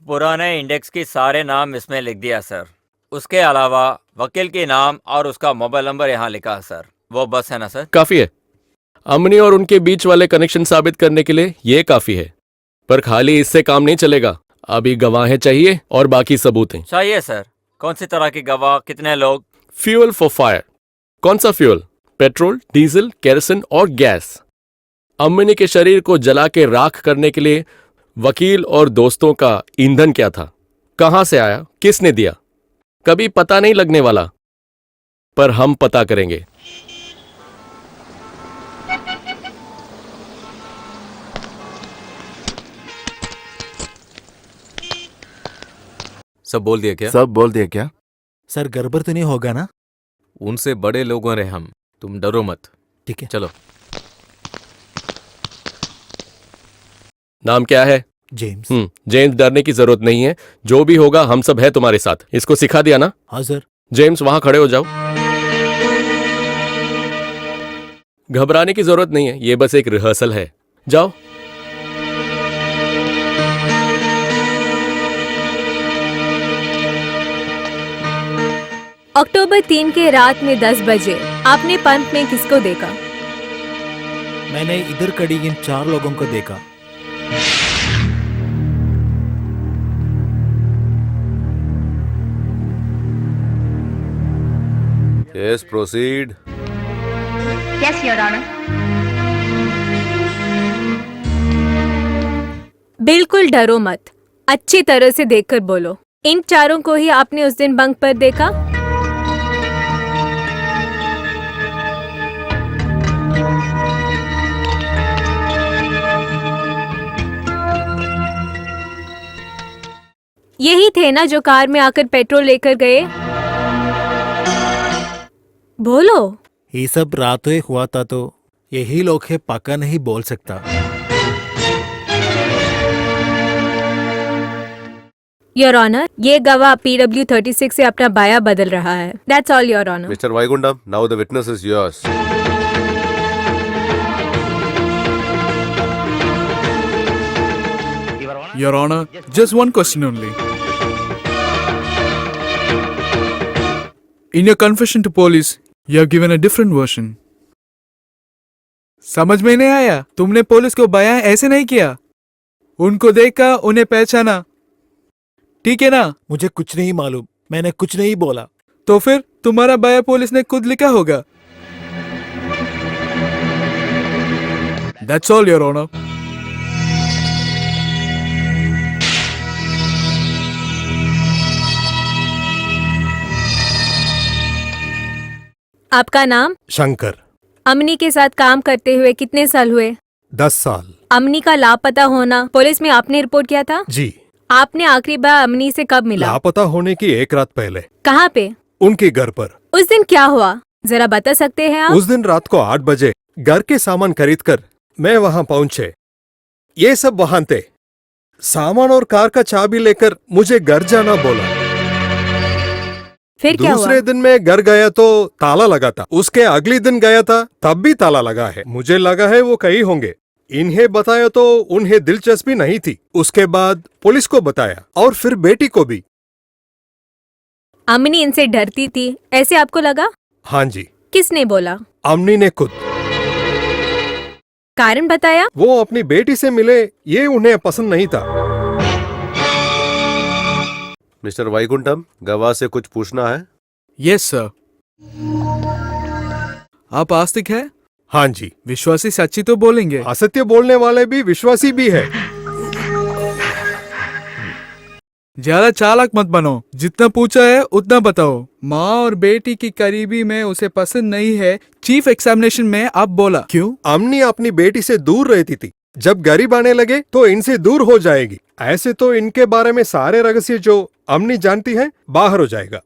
पुराने इंडेक्स की सारे नाम इसमें लिख दिया सर। उसके अलावा वकील के नाम और उसका मोबाइल नंबर यहाँ लिखा है सर। वो बस है ना सर? काफी है। अमनी और उनके बीच वाले कनेक्शन साबित करने के लिए ये काफी है, पर खाली इससे काम नहीं चलेगा। अभी गवाहें चाहिए और बाकी सबूतें चाहिए सर। कौन सी तरह की गवाह, कितने लोग? Fuel for fire. कौन सा फ्यूल? पेट्रोल, डीजल, केरोसिन और गैस। अम्मनी के शरीर को जला के राख करने के लिए वकील और दोस्तों का ईंधन क्या था, कहां से आया, किसने दिया, कभी पता नहीं लगने वाला, पर हम पता करेंगे। सब बोल दिया क्या? सब बोल दिया क्या? सर गड़बड़ तो नहीं होगा ना? उनसे बड़े लोगों रहे हम, तुम डरो मत। ठीक है। चलो। नाम क्या है? जेम्स। जेम्स, डरने की जरूरत नहीं है। जो भी होगा हम सब है तुम्हारे साथ। इसको सिखा दिया ना? हाँ सर। जेम्स, वहां खड़े हो जाओ। घबराने की जरूरत नहीं है, ये बस एक रिहर्सल है। जाओ। अक्टूबर 3 के रात में 10 बजे आपने पंप में किसको देखा? मैंने इधर खड़ी इन 4 लोगों को देखा। Yes, proceed. Yes, Your Honor. बिल्कुल डरो मत, अच्छी तरह से देखकर बोलो। इन चारों को ही आपने उस दिन बंक पर देखा? यही थे ना जो कार में आकर पेट्रोल लेकर गए? बोलो। ये सब रात में हुआ था तो यही लोग है, पक्का नहीं बोल सकता। योर ऑनर, ये गवाह PW 36 से अपना बाया बदल रहा है। That's all your honour. Mister Vaikundam, now the witness is yours. Your Honor, just one question only. In your confession to police, you have given a different version. समझ में नहीं आया? तुमने पुलिस को बयान ऐसे नहीं किया। उनको देखा, उन्हें पहचाना, ठीक है ना? मुझे कुछ नहीं मालूम, मैंने कुछ नहीं बोला। तो फिर तुम्हारा बयान पुलिस ने खुद लिखा होगा। That's all, Your Honor. आपका नाम? शंकर। अमनी के साथ काम करते हुए कितने साल हुए? 10 साल। अमनी का लापता होना पुलिस में आपने रिपोर्ट किया था? जी। आपने आखिरी बार अमनी से कब मिला? लापता होने की 1 रात पहले। कहाँ पे? उनके घर पर। उस दिन क्या हुआ, जरा बता सकते हैं आप? उस दिन रात को 8 बजे घर के सामान खरीदकर मैं वहां पहुंचे। ये सब वहां थे। सामान और कार का चाबी लेकर मुझे घर जाना बोला। फिर क्या हुआ? दूसरे दिन मैं घर गया तो ताला लगा था। उसके अगले दिन गया था, तब भी ताला लगा है। मुझे लगा है वो कहीं होंगे। इन्हें बताया तो उन्हें दिलचस्पी नहीं थी। उसके बाद पुलिस को बताया और फिर बेटी को भी। अमनी इनसे डरती थी, ऐसे आपको लगा? हाँ जी। किसने बोला? अमनी ने खुद। कारण बताया? वो अपनी बेटी से मिले, ये उन्हें पसंद नहीं था। मिस्टर वाइकुंठम, गवाह से कुछ पूछना है? Yes sir. आप आस्तिक है? हाँ जी। विश्वासी सच्ची तो बोलेंगे। असत्य बोलने वाले भी विश्वासी भी है। ज्यादा चालाक मत बनो, जितना पूछा है उतना बताओ। माँ और बेटी की करीबी में उसे पसंद नहीं है, चीफ एग्जामिनेशन में आप बोला। क्यों? अमनी अपनी बेटी से दूर रहती थी। जब गरीब आने लगे तो इनसे दूर हो जाएगी। ऐसे तो इनके बारे में सारे रहस्य जो अमनी जानती है बाहर हो जाएगा।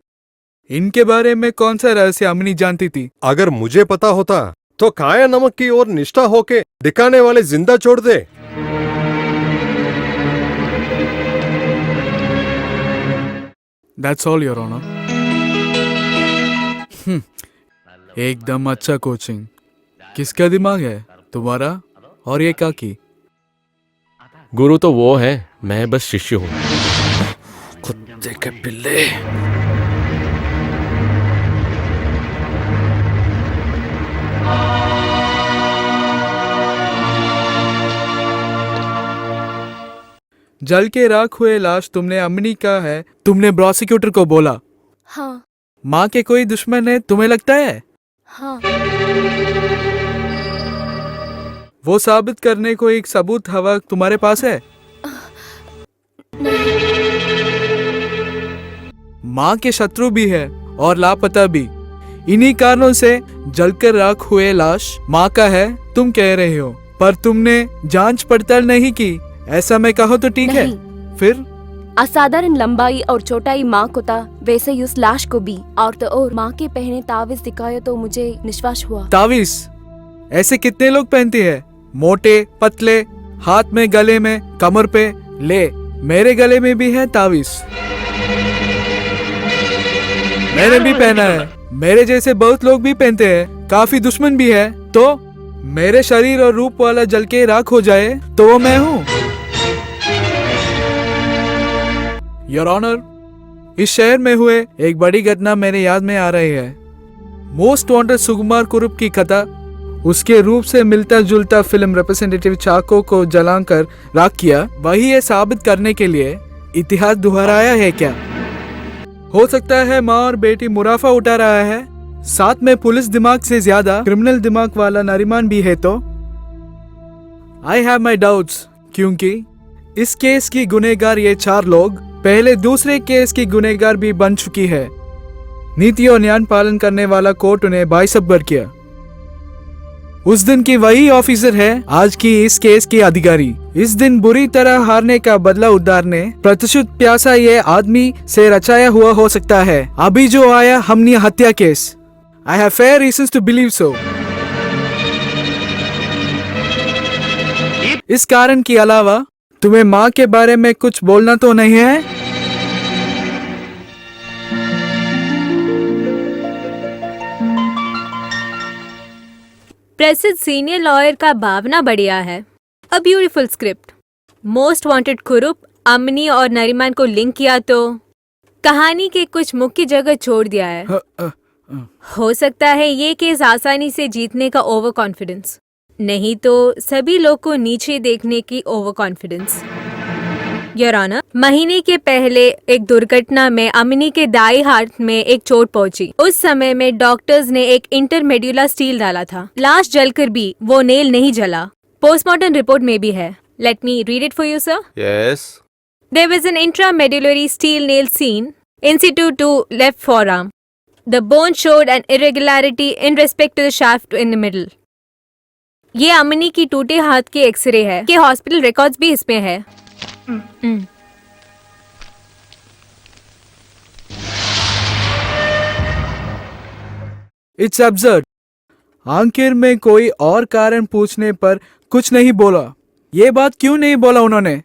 इनके बारे में कौन सा रहस्य अमनी जानती थी? अगर मुझे पता होता तो काया नमक की ओर निष्ठा होके दिखाने वाले जिंदा छोड़ दे। That's all, Your Honor. एकदम अच्छा कोचिंग। किसका दिमाग है, तुम्हारा और ये काकी? गुरु तो वो है, मैं बस शिष्य हूं। कुत्ते के पिल्ले। जल के राख हुए लाश तुमने अम्मी का है, तुमने प्रोसिक्यूटर को बोला। हाँ माँ के कोई दुश्मन है तुम्हें लगता है? हाँ। वो साबित करने को एक सबूत हवा तुम्हारे पास है? माँ के शत्रु भी है और लापता भी। इन्हीं कारणों से जलकर राख हुए लाश माँ का है तुम कह रहे हो, पर तुमने जांच पड़ताल नहीं की, ऐसा मैं कहो तो ठीक है। फिर असाधारण लंबाई और चौड़ाई माँ को था, वैसे ही उस लाश को भी। और तो और माँ के पहने तावीज दिखाया तो मुझे विश्वास हुआ। तावीज ऐसे कितने लोग पहनते हैं? मोटे पतले, हाथ में, गले में, कमर पे। ले मेरे गले में भी है तावीज, मैंने भी पहना है। मेरे जैसे बहुत लोग भी पहनते हैं, काफी दुश्मन भी है। तो मेरे शरीर और रूप वाला जल के राख हो जाए तो वो मैं हूँ। योर ऑनर, इस शहर में हुए एक बड़ी घटना मेरे याद में आ रही है। मोस्ट वांटेड सुकुमार कुरुप की कथा, उसके रूप से मिलता जुलता फिल्म रिप्रेजेंटेटिव चाको को जलाकर राख किया, वही ये साबित करने के लिए इतिहास दोहराया है क्या? हो सकता है माँ और बेटी मुनाफा उठा रहा है, साथ में पुलिस दिमाग से ज्यादा क्रिमिनल दिमाग वाला नरीमान भी है। तो आई हैव माई डाउट्स, क्योंकि इस केस की गुनहगार ये 4 लोग पहले दूसरे केस की गुनहगार भी बन चुकी है। नीति और न्याय पालन करने वाला कोर्ट उन्हें बाइसबर किया। उस दिन की वही ऑफिसर है आज की इस केस की अधिकारी। इस दिन बुरी तरह हारने का बदला उतारने प्रतिशत प्यासा ये आदमी से रचाया हुआ हो सकता है। अभी जो आया हमनी हत्या case, I have fair reasons to believe so. इस कारण के अलावा तुम्हें माँ के बारे में कुछ बोलना तो नहीं है? प्रसिद्ध सीनियर लॉयर का भावना बढ़िया है। A beautiful script. Most wanted Kurup अम्नी और नरीमान को लिंक किया तो कहानी के कुछ मुख्य जगह छोड़ दिया है। हो सकता है ये केस आसानी से जीतने का ओवर कॉन्फिडेंस, नहीं तो सभी लोग को नीचे देखने की ओवर कॉन्फिडेंस। योर ऑनर, महीने के पहले एक दुर्घटना में अम्नी के दाई हाथ में एक चोट पहुंची। उस समय में डॉक्टर्स ने एक इंटरमेड्यूलर स्टील डाला था। लाश जलकर भी वो नेल नहीं जला। पोस्टमार्टम रिपोर्ट में भी है। Let me read it for you sir. Yes. There was an intramedullary steel nail seen in situ to left forearm. The bone showed an irregularity in respect to the shaft in the middle. ये अम्नी की टूटे हाथ के x ray है कि hospital records भी इसमें है। It's absurd. आखिर में कोई और कारण पूछने पर कुछ नहीं बोला। ये बात क्यों नहीं बोला उन्होंने?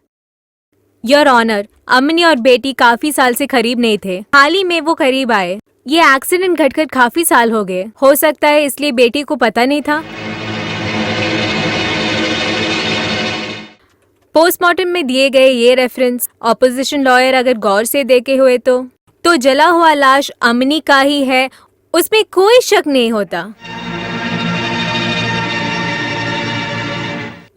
योर ऑनर, अम्नी और बेटी काफी साल से करीब नहीं थे। हाल ही में वो करीब आए। ये एक्सीडेंट घटकर काफी साल हो गए। हो सकता है इसलिए बेटी को पता नहीं था। पोस्टमार्टम में दिए गए ये रेफरेंस ऑपोजिशन लॉयर अगर गौर से देखे हुए तो जला हुआ लाश अम्नी का ही है, उसमें कोई शक नहीं होता।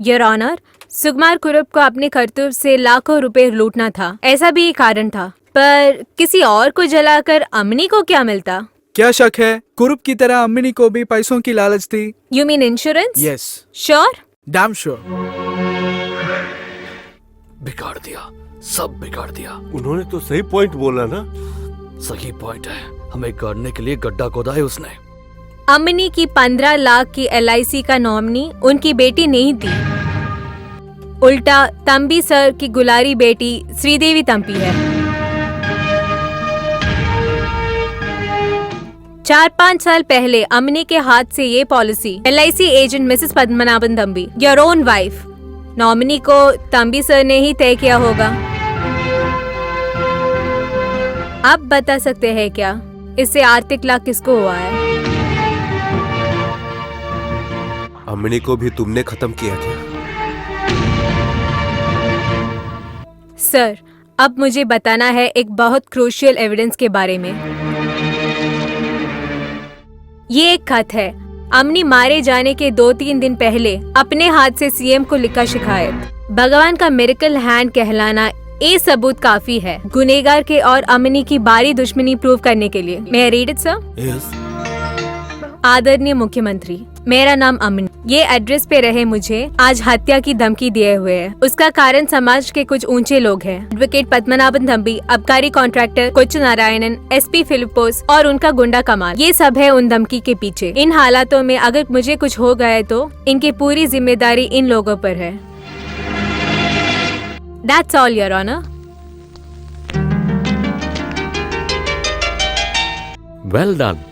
योर ऑनर, सुकुमार कुरुप को अपने करतूत से लाखों रुपए लूटना था, ऐसा भी एक कारण था। पर किसी और को जलाकर अम्नी को क्या मिलता? क्या शक है कुरुप की तरह अम्मी को भी पैसों की लालच थी? You mean insurance? Yes, sure? Damn sure. बिगाड़ दिया, सब बिगाड़ दिया। उन्होंने तो सही पॉइंट बोला ना। सही पॉइंट है, हमें गाड़ने के लिए गड्ढा खोदा है उसने। अम्नी की 15 लाख की LIC का नॉमिनी उनकी बेटी नहीं थी, उल्टा तंबी सर की गुलारी बेटी श्रीदेवी तंपी है। 4-5 साल पहले अम्नी के हाथ से ये policy LIC agent mrs Padmanabhan Thampi, your own wife, nominee को तंबी सर ने ही तय किया होगा। आप बता सकते हैं क्या इससे आर्थिक लाभ किसको हुआ है? अम्मी को भी तुमने खत्म किया क्या? सर, अब मुझे बताना है एक बहुत क्रूशियल एविडेंस के बारे में। ये एक खत है, अमनी मारे जाने के 2-3 दिन पहले अपने हाथ से सीएम को लिखा शिकायत। भगवान का मिरेकल हैंड कहलाना ये सबूत काफी है गुनेगार के और अमनी की बारी दुश्मनी प्रूव करने के लिए। मैं रीड इट सर। यस। आदरणीय मुख्यमंत्री, मेरा नाम अमनी, ये एड्रेस पे रहे मुझे आज हत्या की धमकी दिए हुए है। उसका कारण समाज के कुछ ऊंचे लोग हैं, एडवोकेट पद्मनाभन थंबी, आबकारी कॉन्ट्रैक्टर कोच्चि नारायणन, एसपी फिलिपोस और उनका गुंडा कमाल। ये सब है उन धमकी के पीछे। इन हालातों में अगर मुझे कुछ हो गया तो इनकी पूरी जिम्मेदारी इन लोगों पर है। That's all, Your Honor. Well done.